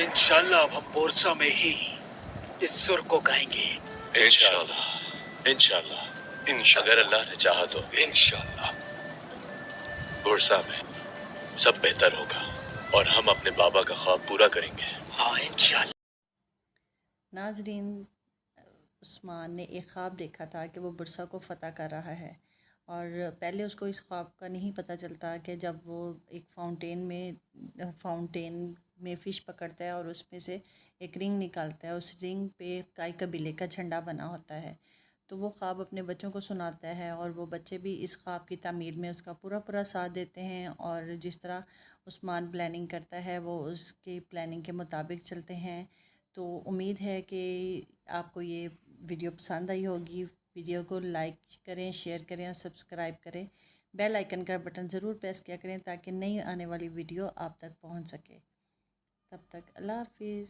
इंशाल्लाह अब हम बोरसा में ही इस सुर को गाएंगे। इंशाल्लाह इंशाल्लाह इंशाल्लाह अगर अल्लाह ने चाहा तो इंशाल्लाह बोरसा में सब बेहतर होगा और हम अपने बाबा का ख्वाब पूरा करेंगे। हाँ इंशाल्लाह। नाजरीन, उस्मान ने एक ख्वाब देखा था कि वो बुरसा को फ़तह कर रहा है और पहले उसको इस ख्वाब का नहीं पता चलता कि जब वो एक फ़ाउंटेन में फ़िश पकड़ता है और उसमें से एक रिंग निकालता है, उस रिंग पे काई कबीले का झंडा बना होता है। तो वो ख्वाब अपने बच्चों को सुनाता है और वो बच्चे भी इस ख्वाब की तामीर में उसका पूरा पूरा साथ देते हैं और जिस तरह उस्मान प्लानिंग करता है वो उसकी प्लानिंग के मुताबिक चलते हैं। तो उम्मीद है कि आपको ये वीडियो पसंद आई होगी। वीडियो को लाइक करें, शेयर करें और सब्सक्राइब करें। बेल आइकन का बटन ज़रूर प्रेस किया करें ताकि नई आने वाली वीडियो आप तक पहुंच सके। तब तक अल्लाह हाफिज़।